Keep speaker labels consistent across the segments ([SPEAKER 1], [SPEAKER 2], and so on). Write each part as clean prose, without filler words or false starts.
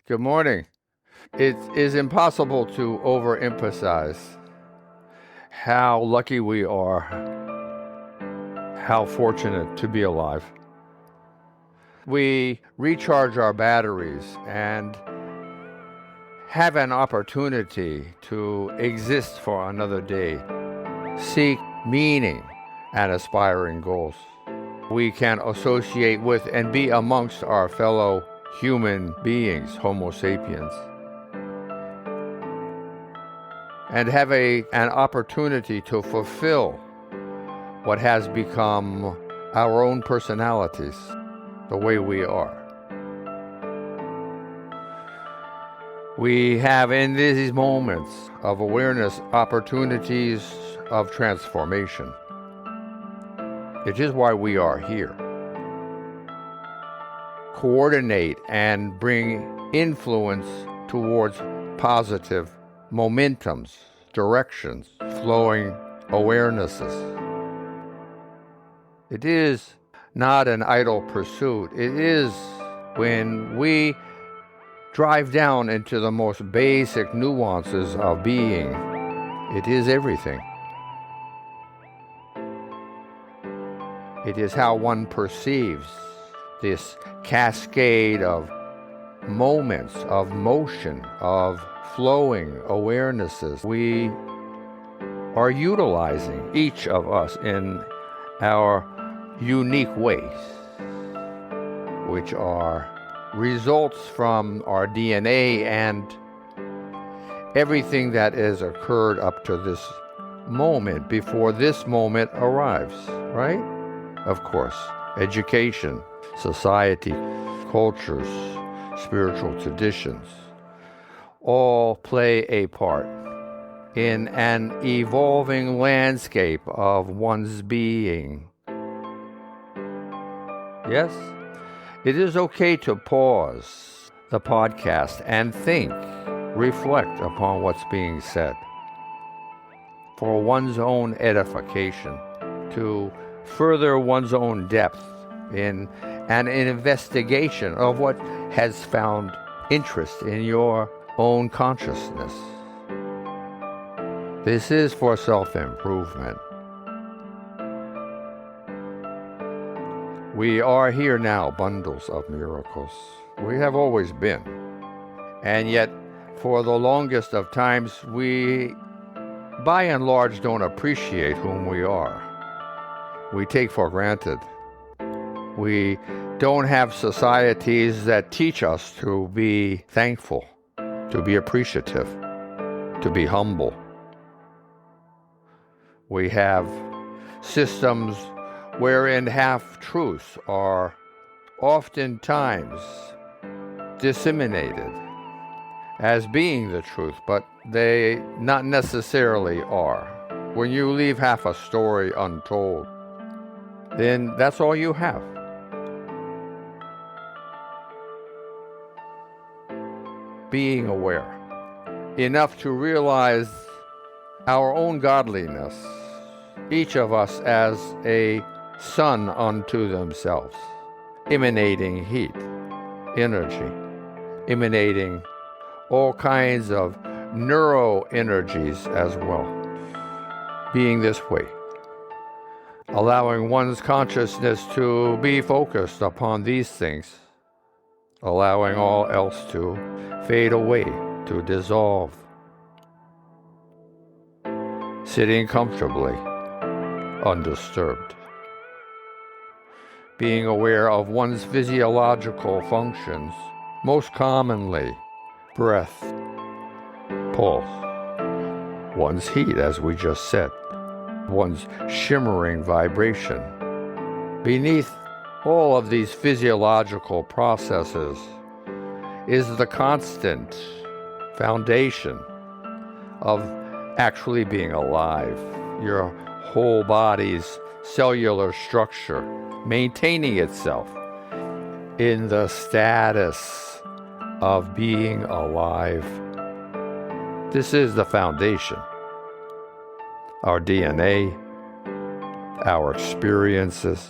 [SPEAKER 1] Good morning. It is impossible to overemphasize how lucky we are, how fortunate to be alive. We recharge our batteries and have an opportunity to exist for another day, seek meaning and aspiring goals. We can associate with and be amongst our fellow human beings, Homo sapiens, and have an opportunity to fulfill what has become our own personalities, the way we are. We have in these moments of awareness opportunities of transformation. It is why we are here. Coordinate and bring influence towards positive momentums, directions, flowing awarenesses. It is not an idle pursuit. It is when we drive down into the most basic nuances of being. It is everything. It is how one perceives this cascade of moments, of motion, of flowing awarenesses. We are utilizing, each of us, in our unique ways, which are results from our DNA and everything that has occurred up to this moment before this moment arrives, right? Of course, education, society, cultures, spiritual traditions, all play a part in an evolving landscape of one's being. Yes, it is okay to pause the podcast and think, reflect upon what's being said for one's own edification, to further one's own depth in an investigation of what has found interest in your own consciousness. This is for self-improvement. We are here now, bundles of miracles. We have always been. And yet, for the longest of times, we, by and large, don't appreciate whom we are. We take for granted. We don't have societies that teach us to be thankful, to be appreciative, to be humble. We have systems wherein half-truths are oftentimes disseminated as being the truth, but they not necessarily are. When you leave half a story untold, then that's all you have. Being aware enough to realize our own godliness, each of us as a sun unto themselves, emanating heat, energy, emanating all kinds of neuro-energies as well. Being this way, allowing one's consciousness to be focused upon these things, allowing all else to fade away, to dissolve. Sitting comfortably, undisturbed. Being aware of one's physiological functions, most commonly breath, pulse, one's heat, as we just said, one's shimmering vibration. Beneath all of these physiological processes is the constant foundation of actually being alive, your whole body's cellular structure maintaining itself in the status of being alive. This is the foundation. Our DNA, our experiences.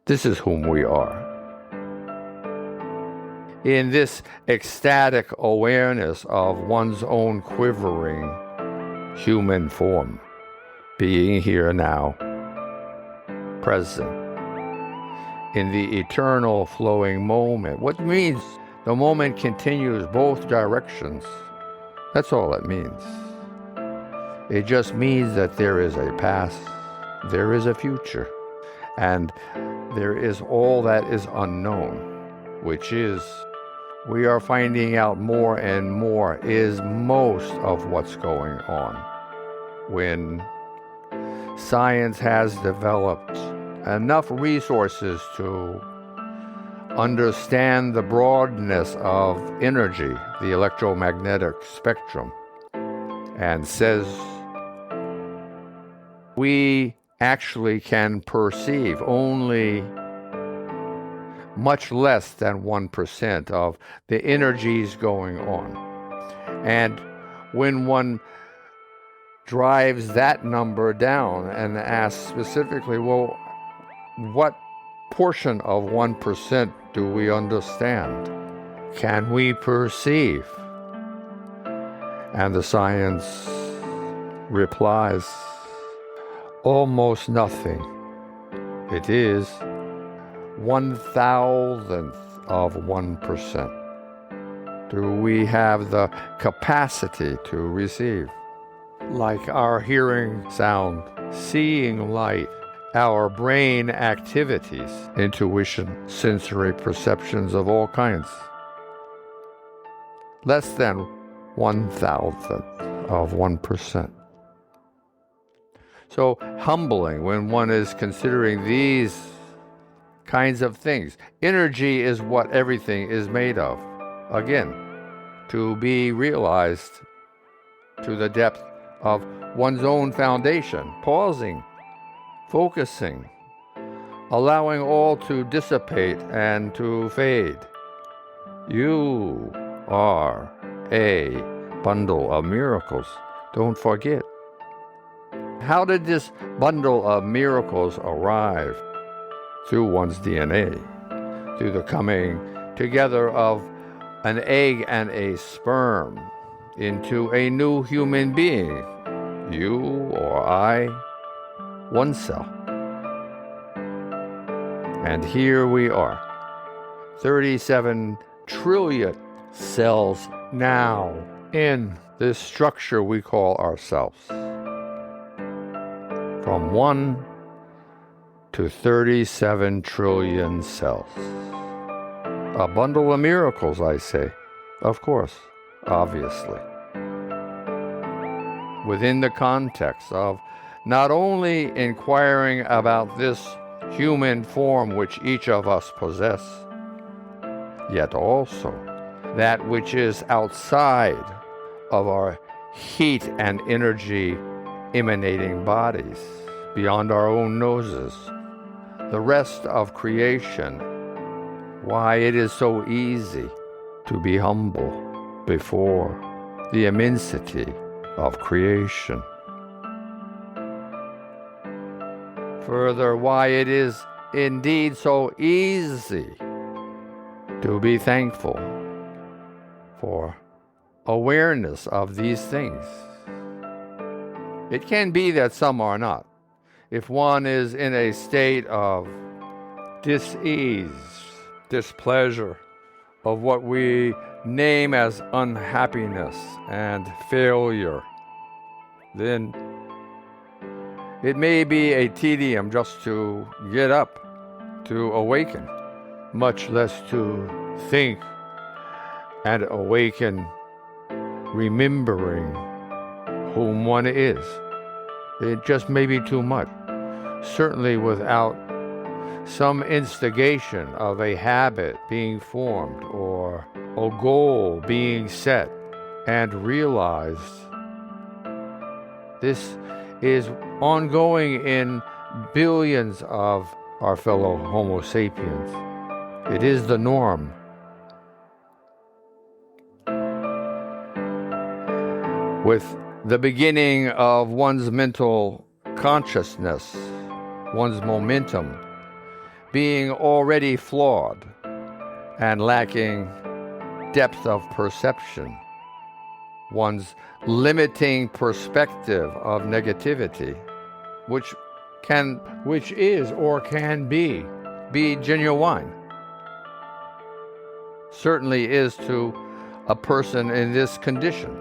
[SPEAKER 1] This is whom we are. in this ecstatic awareness of one's own quivering human form, being here now, present, in the eternal flowing moment. What means the moment continues both directions. That's all it means. It just means that there is a past, there is a future, and there is all that is unknown, which is, we are finding out more and more, is most of what's going on. When science has developed enough resources to understand the broadness of energy, the electromagnetic spectrum, and says we actually can perceive only much less than 1% of the energies going on. And when one drives that number down and asks specifically, well, what portion of 1% do we understand? Can we perceive? And the science replies, almost nothing. It is 1,000th of 1%. Do we have the capacity to receive? Like our hearing sound, seeing light, our brain activities, intuition, sensory perceptions of all kinds. Less than 1,000th of 1%. So humbling when one is considering these kinds of things. Energy is what everything is made of. Again, to be realized to the depth of one's own foundation, pausing, focusing, allowing all to dissipate and to fade. You are a bundle of miracles. Don't forget. How did this bundle of miracles arrive? Through one's DNA, through the coming together of an egg and a sperm into a new human being, you or I, one cell. And here we are, 37 trillion cells now in this structure we call ourselves. From 1 to 37 trillion cells. A bundle of miracles, I say. Of course, obviously. Within the context of not only inquiring about this human form which each of us possess, yet also that which is outside of our heat and energy emanating bodies, beyond our own noses, the rest of creation, why it is so easy to be humble before the immensity of creation. Further, why it is indeed so easy to be thankful for awareness of these things. It can be that some are not. If one is in a state of dis-ease, displeasure, of what we name as unhappiness and failure, then it may be a tedium just to get up, to awaken, much less to think and awaken, remembering whom one is. It just may be too much. Certainly without some instigation of a habit being formed or a goal being set and realized. This is ongoing in billions of our fellow Homo sapiens. It is the norm. With the beginning of one's mental consciousness, one's momentum, being already flawed and lacking depth of perception, one's limiting perspective of negativity, which is or can be genuine, certainly is to a person in this condition.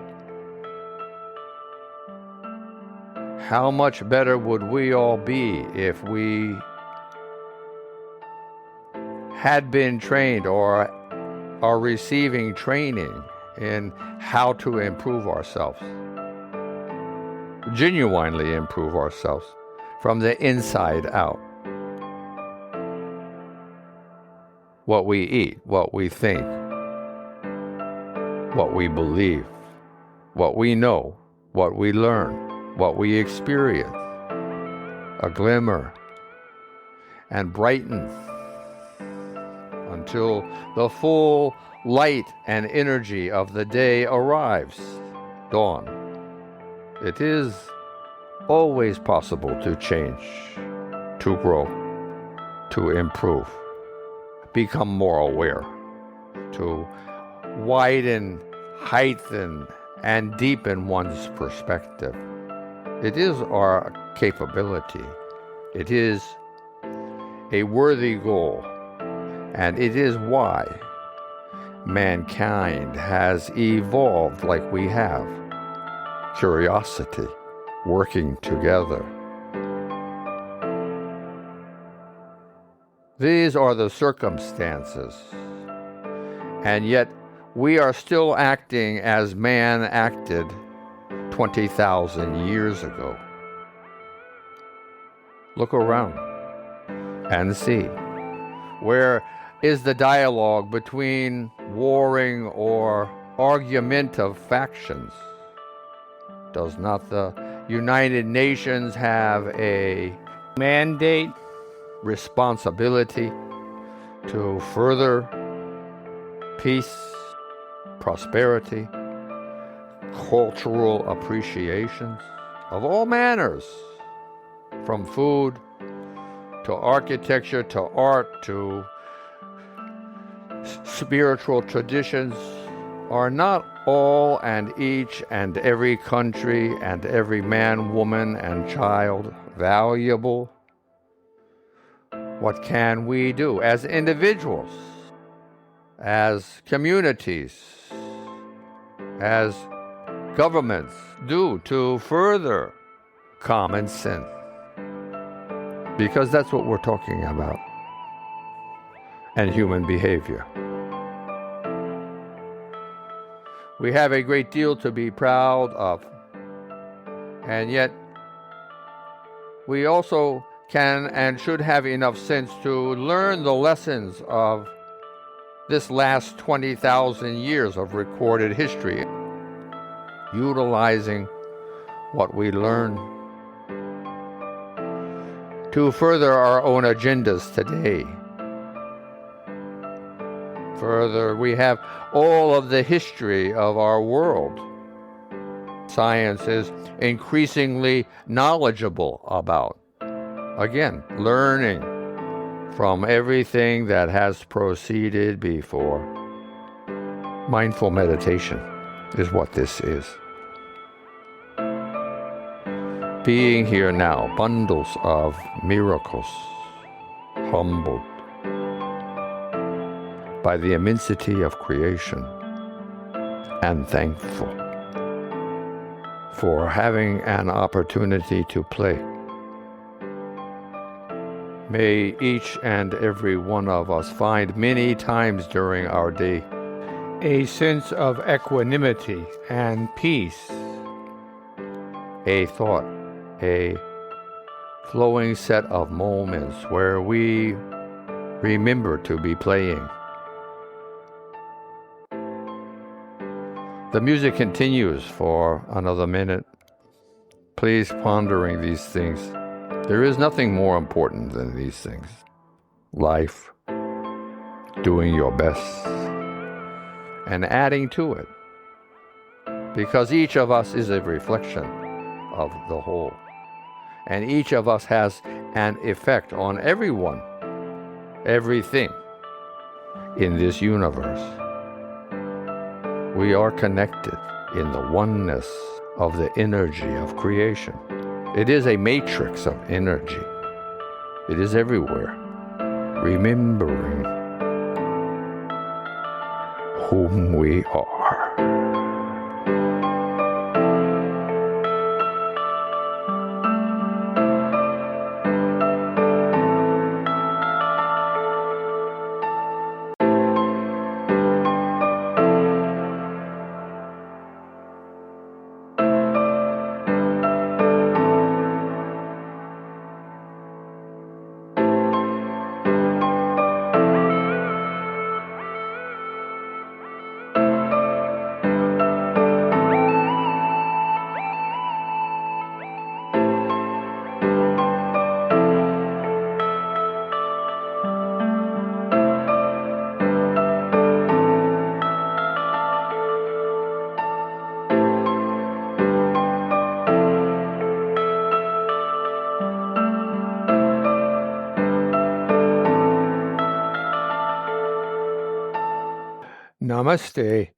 [SPEAKER 1] How much better would we all be if we had been trained or are receiving training in how to improve ourselves, genuinely improve ourselves from the inside out. What we eat, what we think, what we believe, what we know, what we learn, what we experience, a glimmer, and brighten until the full light and energy of the day arrives, dawn. It is always possible to change, to grow, to improve, become more aware, to widen, heighten, and deepen one's perspective. It is our capability. It is a worthy goal, and it is why mankind has evolved like we have. Curiosity, working together. These are the circumstances, and yet we are still acting as man acted 20,000 years ago. Look around and see. Where is the dialogue between warring or argumentative factions? Does not the United Nations have a mandate, responsibility to further peace, prosperity, cultural appreciations of all manners, from food to architecture to art to spiritual traditions? Are not all and each and every country and every man, woman, and child valuable? What can we do as individuals, as communities, as governments do to further common sense? Because that's what we're talking about. And human behavior. We have a great deal to be proud of. And yet, we also can and should have enough sense to learn the lessons of this last 20,000 years of recorded history, utilizing what we learn to further our own agendas today. Further, we have all of the history of our world. Science is increasingly knowledgeable about. Again, learning from everything that has proceeded before. Mindful meditation is what this is. Being here now, bundles of miracles, humbled by the immensity of creation, and thankful for having an opportunity to play. May each and every one of us find many times during our day a sense of equanimity and peace, a thought, a flowing set of moments where we remember to be playing. The music continues for another minute. Please pondering these things. There is nothing more important than these things. Life, doing your best, and adding to it. Because each of us is a reflection of the whole. And each of us has an effect on everyone, everything in this universe. We are connected in the oneness of the energy of creation. It is a matrix of energy. It is everywhere. Remembering whom we are. Namaste.